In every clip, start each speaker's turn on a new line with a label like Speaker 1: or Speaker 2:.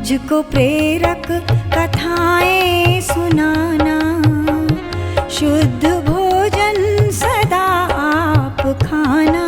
Speaker 1: मुझको प्रेरक कथाएं सुनाना, शुद्ध भोजन सदा आप खाना।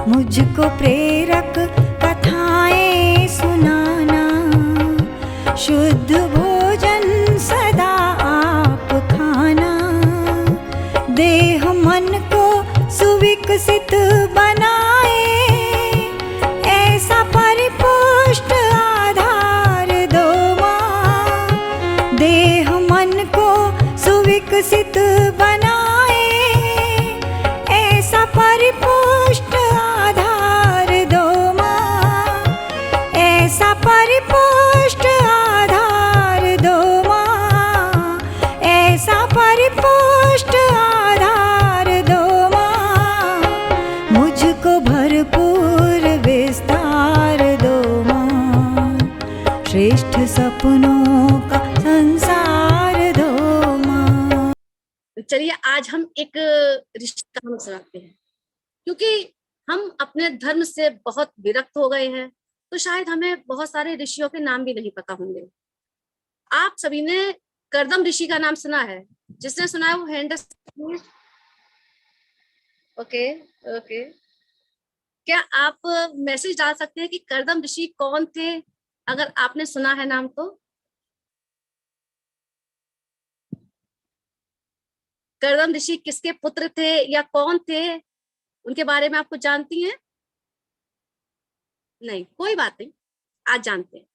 Speaker 1: मुझको प्रेरक कथाएं सुनाना, शुद्ध भोजन सदा आप खाना। देह मन को सुविकसित बनाए, ऐसा परिपुष्ट आधार दो माँ। देह मन को सुविकसित बनाए, ऐसा परिपुष्ट आधार दो माँ। ऐसा परिपुष्ट आधार दो माँ। ऐसा परिपुष्ट आधार दो माँ। मुझको भरपूर विस्तार दो माँ। श्रेष्ठ सपनों का संसार दो माँ।
Speaker 2: चलिए आज हम एक रिश्ता हम सुनाते हैं, क्योंकि हम अपने धर्म से बहुत विरक्त हो गए हैं, तो शायद हमें बहुत सारे ऋषियों के नाम भी नहीं पता होंगे। आप सभी ने कर्दम ऋषि का नाम सुना है? जिसने सुना है वो हैंड। ओके ओके, क्या आप मैसेज डाल सकते हैं कि कर्दम ऋषि कौन थे, अगर आपने सुना है नाम तो? कर्दम ऋषि किसके पुत्र थे या कौन थे, उनके बारे में आप कुछ जानती हैं? नहीं, कोई बात नहीं, आज जानते हैं।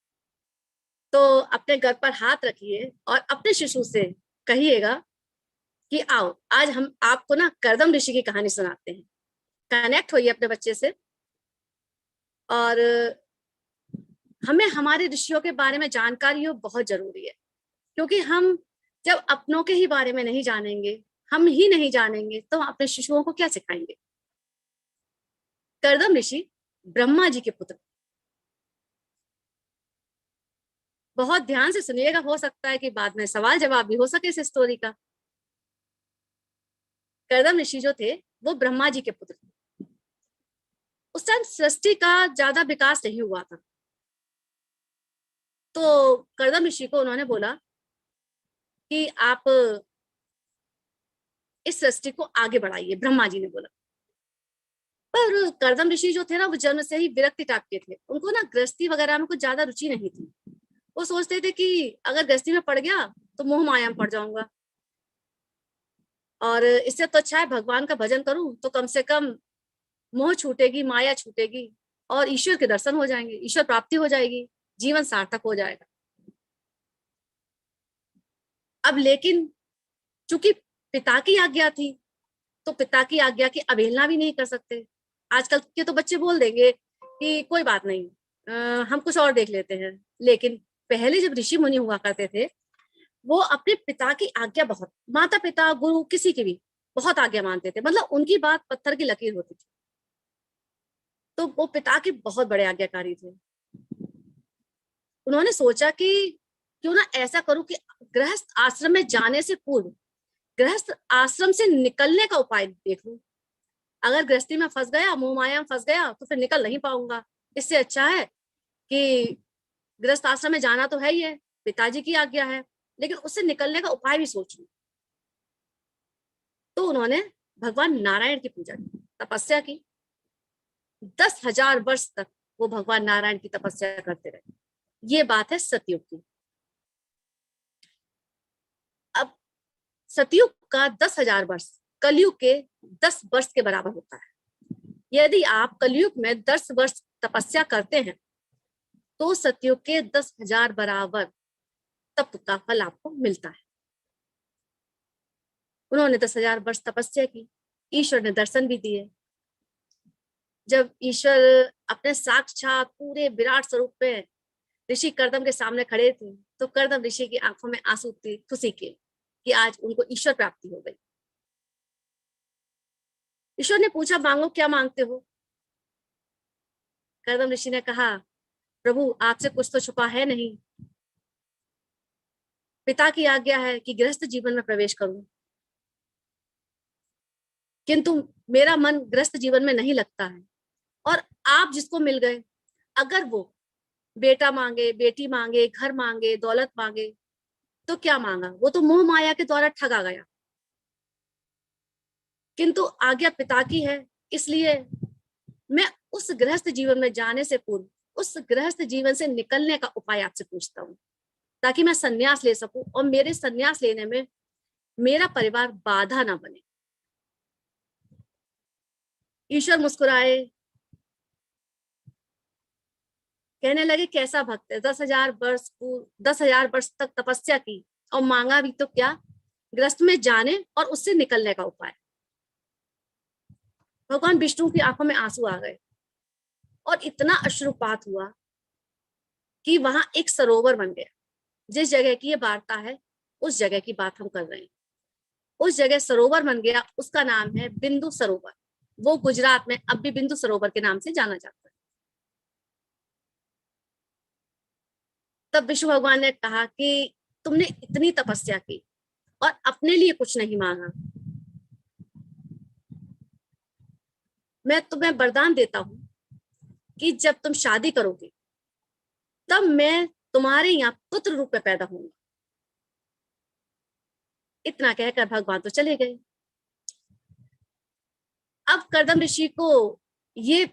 Speaker 2: तो अपने घर पर हाथ रखिए और अपने शिशु से कहिएगा कि आओ आज हम आपको ना कर्दम ऋषि की कहानी सुनाते हैं। कनेक्ट होइए अपने बच्चे से, और हमें हमारे ऋषियों के बारे में जानकारी हो बहुत जरूरी है, क्योंकि हम जब अपनों के ही बारे में नहीं जानेंगे, हम ही नहीं जानेंगे, तो हम अपने शिशुओं को क्या सिखाएंगे। कर्दम ऋषि ब्रह्मा जी के पुत्र। बहुत ध्यान से सुनिएगा, हो सकता है कि बाद में सवाल जवाब भी हो सके इस स्टोरी का। कर्दम ऋषि जो थे वो ब्रह्मा जी के पुत्र थे। उस टाइम सृष्टि का ज्यादा विकास नहीं हुआ था, तो कर्दम ऋषि को उन्होंने बोला कि आप इस सृष्टि को आगे बढ़ाइए। ब्रह्मा जी ने बोला, पर कर्दम ऋषि जो थे ना वो जन्म से ही विरक्ति टाइप के थे। उनको ना गृहस्थी वगैरह में कुछ ज्यादा रुचि नहीं थी। वो सोचते थे कि अगर गृहस्थी में पड़ गया तो मोह माया में पड़ जाऊंगा, और इससे तो अच्छा है भगवान का भजन करूं, तो कम से कम मोह छूटेगी, माया छूटेगी और ईश्वर के दर्शन हो जाएंगे, ईश्वर प्राप्ति हो जाएगी, जीवन सार्थक हो जाएगा। अब लेकिन चूंकि पिता की आज्ञा थी, तो पिता की आज्ञा की अवहेलना भी नहीं कर सकते। आजकल के तो बच्चे बोल देंगे कि कोई बात नहीं, हम कुछ और देख लेते हैं। लेकिन पहले जब ऋषि मुनि हुआ करते थे, वो अपने पिता की आज्ञा बहुत, माता पिता गुरु किसी की भी बहुत आज्ञा मानते थे, मतलब उनकी बात पत्थर की लकीर होती थी। तो वो पिता के बहुत बड़े आज्ञाकारी थे। उन्होंने सोचा कि क्यों ना ऐसा करूं कि गृहस्थ आश्रम में जाने से पूर्व गृहस्थ आश्रम से निकलने का उपाय देख लूं। अगर गृहस्थी में फंस गया, मोह माया में फंस गया, तो फिर निकल नहीं पाऊंगा। इससे अच्छा है कि गृहस्थ आश्रम में जाना तो है ही है, पिताजी की आज्ञा है, लेकिन उससे निकलने का उपाय भी सोच लूं। तो उन्होंने भगवान नारायण की पूजा की, तपस्या की। 10,000 वर्ष तक वो भगवान नारायण की तपस्या करते रहे। ये बात है सतयुग की। अब सतयुग का 10,000 वर्ष कलयुग के 10 वर्ष के बराबर होता है। यदि आप कलयुग में 10 वर्ष तपस्या करते हैं, तो सतयुग के 10,000 बराबर तप का फल आपको मिलता है। उन्होंने 10,000 वर्ष तपस्या की, ईश्वर ने दर्शन भी दिए। जब ईश्वर अपने साक्षात पूरे विराट स्वरूप में ऋषि कर्दम के सामने खड़े थे, तो कर्दम ऋषि की आंखों में आंसू थे खुशी के कि आज उनको ईश्वर प्राप्ति हो गई। ईश्वर ने पूछा, मांगो, क्या मांगते हो? कर्दम ऋषि ने कहा, प्रभु आपसे कुछ तो छुपा है नहीं। पिता की आज्ञा है कि गृहस्थ जीवन में प्रवेश करूं, किंतु मेरा मन गृहस्थ जीवन में नहीं लगता है। और आप जिसको मिल गए, अगर वो बेटा मांगे, बेटी मांगे, घर मांगे, दौलत मांगे, तो क्या मांगा? वो तो मोह माया के द्वारा ठगा गया। किंतु आज्ञा पिता की है, इसलिए मैं उस गृहस्थ जीवन में जाने से पूर्व उस गृहस्थ जीवन से निकलने का उपाय आपसे पूछता हूँ, ताकि मैं संन्यास ले सकूं और मेरे संन्यास लेने में मेरा परिवार बाधा ना बने। ईश्वर मुस्कुराए, कहने लगे कैसा भक्त है, 10,000 वर्ष तक तपस्या की और मांगा भी तो क्या? ग्रस्त में जाने और उससे निकलने का उपाय। भगवान विष्णु की आंखों में आंसू आ गए और इतना अश्रुपात हुआ कि वहां एक सरोवर बन गया। जिस जगह की ये वार्ता है उस जगह की बात हम कर रहे हैं। उस जगह सरोवर बन गया, उसका नाम है बिंदु सरोवर। वो गुजरात में अब भी बिंदु सरोवर के नाम से जाना जाता है। तब विष्णु भगवान ने कहा कि तुमने इतनी तपस्या की और अपने लिए कुछ नहीं मांगा, मैं तुम्हें वरदान देता हूं कि जब तुम शादी करोगे तब मैं तुम्हारे यहाँ पुत्र रूप में पैदा होऊंगा। इतना कहकर भगवान तो चले गए। अब कर्दम ऋषि को ये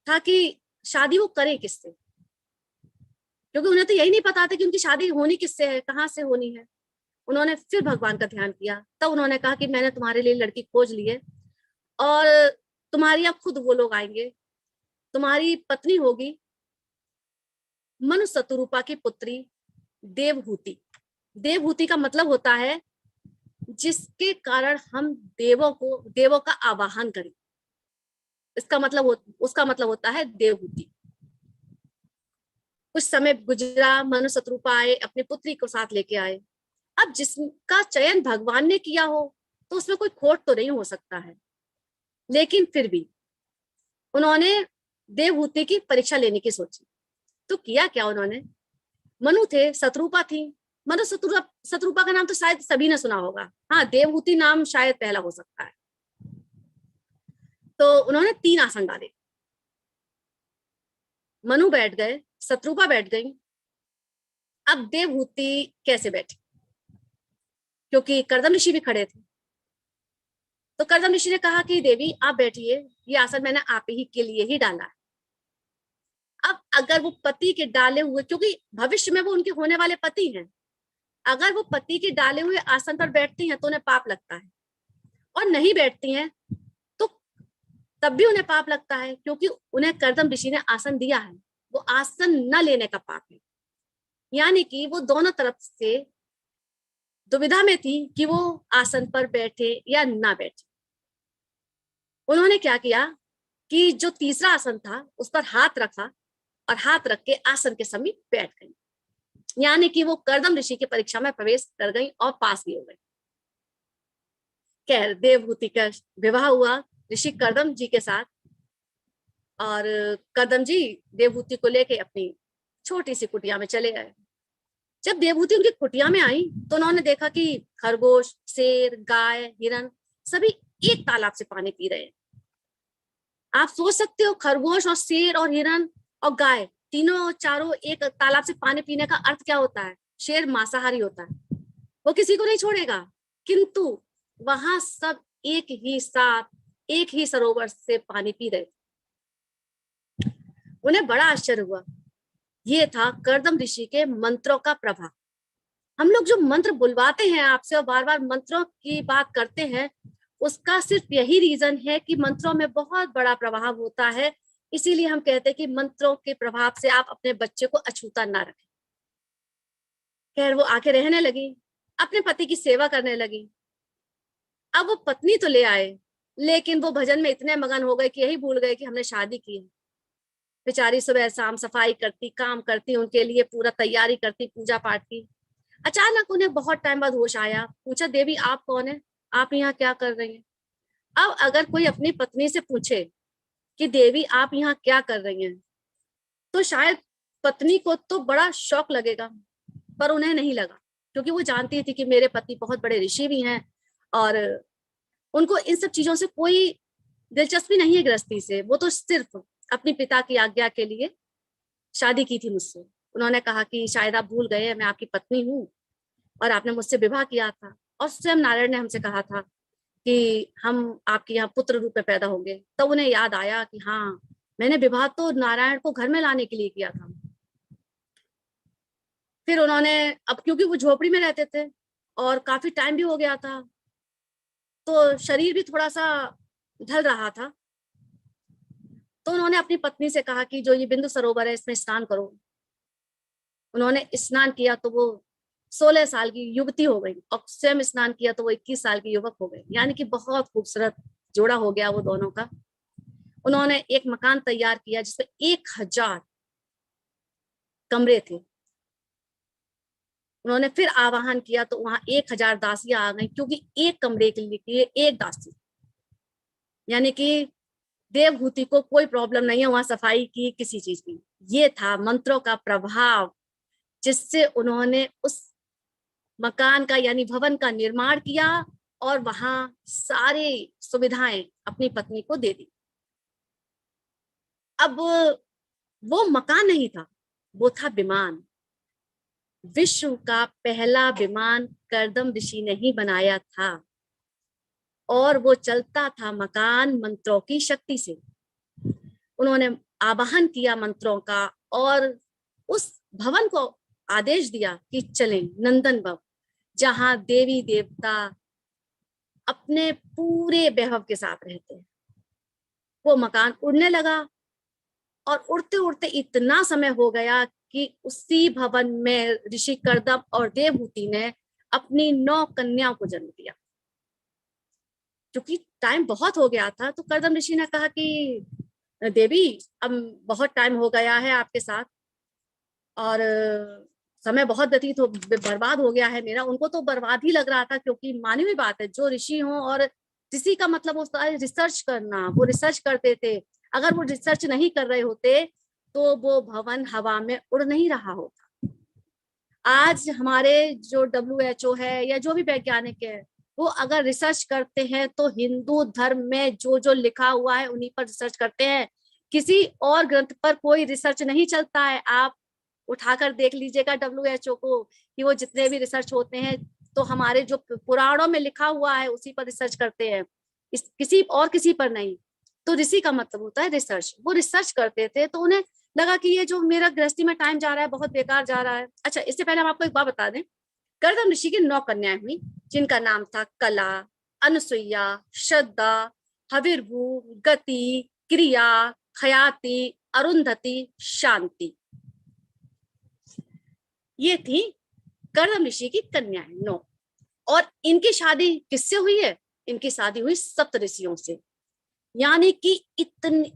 Speaker 2: था कि शादी वो करें किससे, क्योंकि उन्हें तो यही नहीं पता था कि उनकी शादी होनी किससे है, कहाँ से होनी है। उन्होंने फिर भगवान का ध्यान किया। तब उन्होंने कहा कि मैंने तुम्हारे लिए लड़की खोज ली है और तुम्हारे यहाँ खुद वो लोग आएंगे। तुम्हारी पत्नी होगी मनु शतरूपा की पुत्री देवहूति। देवहूति का मतलब होता है जिसके कारण हम देवों का आवाहन करें। उसका मतलब होता है देवहूति। कुछ समय गुजरा, मनु शतरूपा आए, अपनी पुत्री को साथ लेके आए। अब जिसका चयन भगवान ने किया हो तो उसमें कोई खोट तो नहीं हो सकता है, लेकिन फिर भी उन्होंने देवहूति की परीक्षा लेने की सोची। तो किया क्या उन्होंने? मनु थे, शतरूपा थी। मनु शतरूपा का नाम तो शायद सभी ने सुना होगा। हाँ, देवहूति नाम शायद पहला हो सकता है। तो उन्होंने 3 आसन डाले। मनु बैठ गए, शतरूपा बैठ गई। अब देवहूति कैसे बैठी, क्योंकि कर्दम ऋषि भी खड़े थे। तो कर्दम ऋषि ने कहा कि देवी आप बैठिए, ये आसन मैंने आप ही के लिए ही डाला है। अब अगर वो पति के डाले हुए, क्योंकि भविष्य में वो उनके होने वाले पति हैं, अगर वो पति के डाले हुए आसन पर बैठती हैं तो उन्हें पाप लगता है, और नहीं बैठती हैं तो तब भी उन्हें पाप लगता है, क्योंकि उन्हें कर्दम ऋषि ने आसन दिया है। वो आसन न लेने का पाप है। यानी कि वो दोनों तरफ से दुविधा में थी कि वो आसन पर बैठे या ना बैठे। उन्होंने क्या किया कि जो तीसरा आसन था उस पर हाथ रखा और हाथ रख के आसन के समीप बैठ गई। यानी कि वो कर्दम ऋषि की परीक्षा में प्रवेश कर गई और पास भी हो गई। खैर, देवहूति का विवाह हुआ ऋषि कर्दम जी के साथ, और कर्दम जी देवहूति को लेके अपनी छोटी सी कुटिया में चले गए। जब देवहूति उनकी कुटिया में आई तो उन्होंने देखा कि खरगोश, शेर, गाय, हिरन सभी एक तालाब से पानी पी रहे हैं। आप सोच सकते हो, खरगोश और शेर और हिरन और गाय तीनों चारों एक तालाब से पानी पीने का अर्थ क्या होता है? शेर मांसाहारी होता है, वो किसी को नहीं छोड़ेगा। किंतु वहां सब एक ही साथ एक ही सरोवर से पानी पी रहे। उन्हें बड़ा आश्चर्य हुआ। ये था कर्दम ऋषि के मंत्रों का प्रभाव। हम लोग जो मंत्र बुलवाते हैं आपसे और बार बार मंत्रों की बात करते हैं, उसका सिर्फ यही रीजन है कि मंत्रों में बहुत बड़ा प्रभाव होता है। इसीलिए हम कहते हैं कि मंत्रों के प्रभाव से आप अपने बच्चे को अछूता ना रखें। खैर, वो आके रहने लगी, अपने पति की सेवा करने लगी। अब वो पत्नी तो ले आए, लेकिन वो भजन में इतने मगन हो गए कि यही भूल गए कि हमने शादी की है। बेचारी सुबह शाम सफाई करती, काम करती, उनके लिए पूरा तैयारी करती, पूजा पाठ की। अचानक उन्हें बहुत टाइम बाद होश आया। पूछा, देवी आप कौन है, आप यहाँ क्या कर रही हैं? अब अगर कोई अपनी पत्नी से पूछे कि देवी आप यहाँ क्या कर रही हैं, तो शायद पत्नी को तो बड़ा शौक लगेगा, पर उन्हें नहीं लगा, क्योंकि वो जानती थी कि मेरे पति बहुत बड़े ऋषि भी हैं और उनको इन सब चीजों से कोई दिलचस्पी नहीं है गृहस्थी से। वो तो सिर्फ अपने पिता की आज्ञा के लिए शादी की थी मुझसे। उन्होंने कहा कि शायद आप भूल गए, मैं आपकी पत्नी हूँ और आपने मुझसे विवाह किया था, और स्वयं नारायण ने हमसे कहा था कि हम आपके यहाँ पुत्र रूप में पैदा होंगे। तब तो उन्हें याद आया कि हाँ, मैंने विवाह तो नारायण को घर में लाने के लिए किया था। फिर उन्होंने, अब क्योंकि वो झोपड़ी में रहते थे और काफी टाइम भी हो गया था, तो शरीर भी थोड़ा सा ढल रहा था, तो उन्होंने अपनी पत्नी से कहा कि जो ये बिंदु सरोवर है इसमें स्नान करो। उन्होंने स्नान किया तो वो 16 साल की युवती हो गई, और स्वयं स्नान किया तो वो 21 साल की युवक हो गई। यानी कि बहुत खूबसूरत जोड़ा हो गया वो दोनों का। उन्होंने एक मकान तैयार किया जिसमें 1000 कमरे थे। उन्होंने फिर आवाहन किया तो वहां 1000 दासियां आ गई, क्योंकि एक कमरे के लिए एक दासी। यानी कि देवभूति को कोई प्रॉब्लम नहीं है वहां सफाई की, किसी चीज की। ये था मंत्रों का प्रभाव, जिससे उन्होंने उस मकान का यानी भवन का निर्माण किया और वहां सारी सुविधाएं अपनी पत्नी को दे दी। अब वो मकान नहीं था, वो था विमान। विश्व का पहला विमान करदम ऋषि ने ही बनाया था, और वो चलता था मकान मंत्रों की शक्ति से। उन्होंने आवाहन किया मंत्रों का और उस भवन को आदेश दिया कि चलें नंदन भवन, जहां देवी देवता अपने पूरे वैभव के साथ रहते हैं। वो मकान उड़ने लगा, और उड़ते उड़ते इतना समय हो गया कि उसी भवन में ऋषि करदम और देवहूति ने अपनी 9 कन्याओं को जन्म दिया। क्योंकि टाइम बहुत हो गया था, तो करदम ऋषि ने कहा कि देवी, अब बहुत टाइम हो गया है आपके साथ, और समय बहुत व्यतीत हो बर्बाद हो गया है मेरा। उनको तो बर्बाद ही लग रहा था, क्योंकि मानवीय बात है, जो ऋषि हो, और ऋषि का मतलब होता है रिसर्च करना। वो रिसर्च करते थे। अगर वो रिसर्च नहीं कर रहे होते तो वो भवन हवा में उड़ नहीं रहा होता। आज हमारे जो WHO है या जो भी वैज्ञानिक है, वो अगर रिसर्च करते हैं तो हिंदू धर्म में जो जो लिखा हुआ है उन्हीं पर रिसर्च करते हैं। किसी और ग्रंथ पर कोई रिसर्च नहीं चलता है। आप उठाकर देख लीजिएगा WHO को, कि वो जितने भी रिसर्च होते हैं तो हमारे जो पुराणों में लिखा हुआ है उसी पर रिसर्च करते हैं, किसी और किसी पर नहीं। तो ऋषि का मतलब होता है रिसर्च। वो रिसर्च करते थे, तो उन्हें लगा कि ये जो मेरा गृहस्थी में टाइम जा रहा है बहुत बेकार जा रहा है। अच्छा, इससे पहले हम आपको एक बात बता दें, करदम ऋषि की 9 कन्याएं हुई, जिनका नाम था कला, अनुसुईया, श्रद्धा, हविर्भू, गति, क्रिया, खयाति, अरुंधति, शांति। ये थी करदम ऋषि की कन्याएं 9। और इनकी शादी किससे हुई है? इनकी शादी हुई सप्त ऋषियों से। यानी कि इतनी,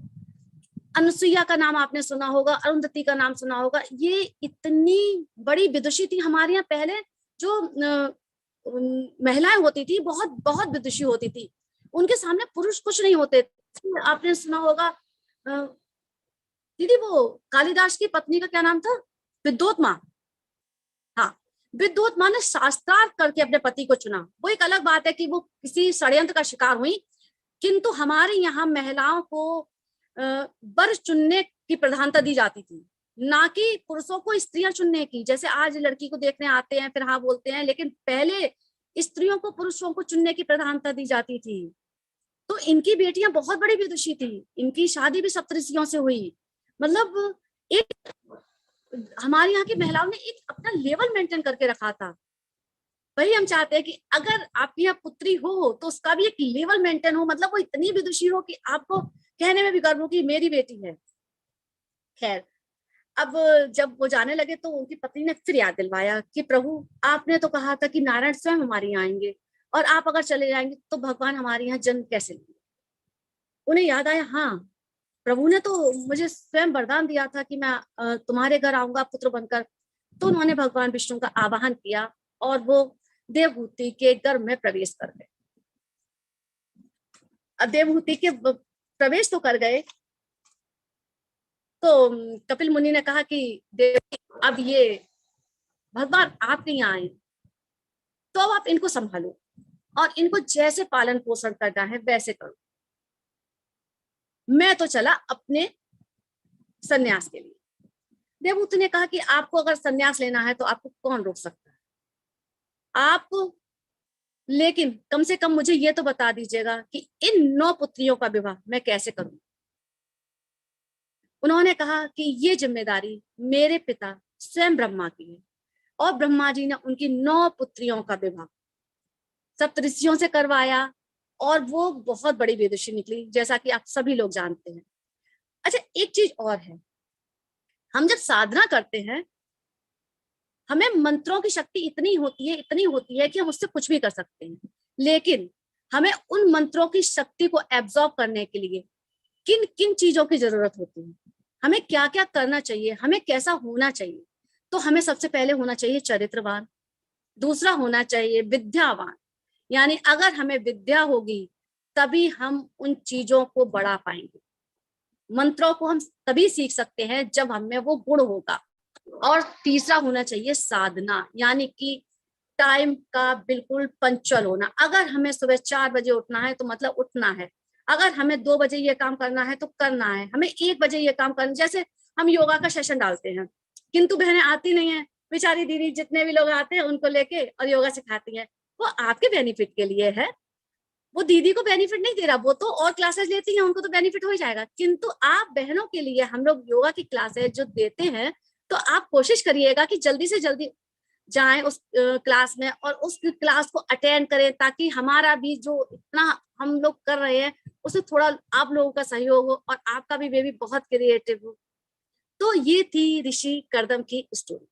Speaker 2: अनुसुईया का नाम आपने सुना होगा, अरुंधति का नाम सुना होगा। ये इतनी बड़ी विदुषी थी। हमारे यहाँ पहले जो महिलाएं होती थी बहुत बहुत विदुषी होती थी, उनके सामने पुरुष कुछ नहीं होते। आपने सुना होगा दीदी, वो कालिदास की पत्नी का क्या नाम था? विद्वत माँ। हाँ, विद्वत माँ ने शास्त्रार्थ करके अपने पति को चुना। वो एक अलग बात है कि वो किसी षड्यंत्र का शिकार हुई, किंतु हमारे यहाँ महिलाओं को वर चुनने की प्रधानता दी जाती थी, ना कि पुरुषों को स्त्रियां चुनने की। जैसे आज लड़की को देखने आते हैं फिर हाँ बोलते हैं, लेकिन पहले स्त्रियों को पुरुषों को चुनने की प्रधानता दी जाती थी। तो इनकी बेटियां बहुत बड़ी विदुषी थी। इनकी शादी भी सप्तऋषियों से हुई। मतलब एक हमारे यहाँ की महिलाओं ने एक अपना लेवल मेंटेन करके रखा था। वही हम चाहते हैं कि अगर आपकी यहाँ पुत्री हो तो उसका भी एक लेवल मेंटेन हो। मतलब वो इतनी विदुषी हो कि आपको कहने में भी गर्व हो कि मेरी बेटी है। खैर, अब जब वो जाने लगे तो उनकी पत्नी ने फिर याद दिलवाया कि प्रभु, आपने तो कहा था कि नारायण स्वयं हमारे यहाँ आएंगे, और आप अगर चले जाएंगे तो भगवान हमारे यहाँ जन्म कैसे लेंगे? उन्हें याद आया, हाँ, प्रभु ने तो मुझे स्वयं वरदान दिया था कि मैं तुम्हारे घर आऊंगा पुत्र बनकर। तो उन्होंने भगवान विष्णु का आवाहन किया और वो देवहूति के गर्भ में प्रवेश कर गए। अब देवहूति के प्रवेश तो कर गए, तो कपिल मुनि ने कहा कि देवी, अब ये भगवान आपके यहाँ आए तो अब आप इनको संभालो और इनको जैसे पालन पोषण करना है वैसे करो। मैं तो चला अपने सन्यास के लिए। देवहूति ने कहा कि आपको अगर संन्यास लेना है तो आपको कौन रोक सकता है, आप लेकिन कम से कम मुझे ये तो बता दीजिएगा कि इन 9 पुत्रियों का विवाह मैं कैसे करूं। उन्होंने कहा कि ये जिम्मेदारी मेरे पिता स्वयं ब्रह्मा की है, और ब्रह्मा जी ने उनकी 9 पुत्रियों का विवाह सप्तऋषियों से करवाया, और वो बहुत बड़ी विदुषी निकली, जैसा कि आप सभी लोग जानते हैं। अच्छा, एक चीज और है, हम जब साधना करते हैं हमें मंत्रों की शक्ति इतनी होती है कि हम उससे कुछ भी कर सकते हैं, लेकिन हमें उन मंत्रों की शक्ति को एब्जॉर्ब करने के लिए किन किन चीजों की जरूरत होती है, हमें क्या क्या करना चाहिए, हमें कैसा होना चाहिए। तो हमें सबसे पहले होना चाहिए चरित्रवान, दूसरा होना चाहिए विद्यावान, यानी अगर हमें विद्या होगी तभी हम उन चीजों को बढ़ा पाएंगे। मंत्रों को हम तभी सीख सकते हैं जब हमें वो गुण होगा। और तीसरा होना चाहिए साधना, यानी कि टाइम का बिल्कुल पंक्चुअल होना। अगर हमें सुबह 4 बजे उठना है तो मतलब उठना है, अगर हमें 2 बजे ये काम करना है तो करना है, हमें 1 बजे ये काम करना। जैसे हम योगा का सेशन डालते हैं, किंतु बहनें आती नहीं है, बेचारी दीदी जितने भी लोग आते हैं उनको लेके और योगा सिखाती हैं, वो आपके बेनिफिट के लिए है, वो दीदी को बेनिफिट नहीं दे रहा, वो तो और क्लासेस लेती हैं, उनको तो बेनिफिट हो ही जाएगा। किंतु आप बहनों के लिए हम लोग योगा की क्लासेस जो देते हैं, तो आप कोशिश करिएगा कि जल्दी से जल्दी जाएं उस क्लास में और उस क्लास को अटेंड करें, ताकि हमारा भी जो इतना हम लोग कर रहे हैं उससे थोड़ा आप लोगों का सहयोग हो और आपका भी बेबी बहुत क्रिएटिव हो। तो ये थी ऋषि कर्दम की स्टोरी।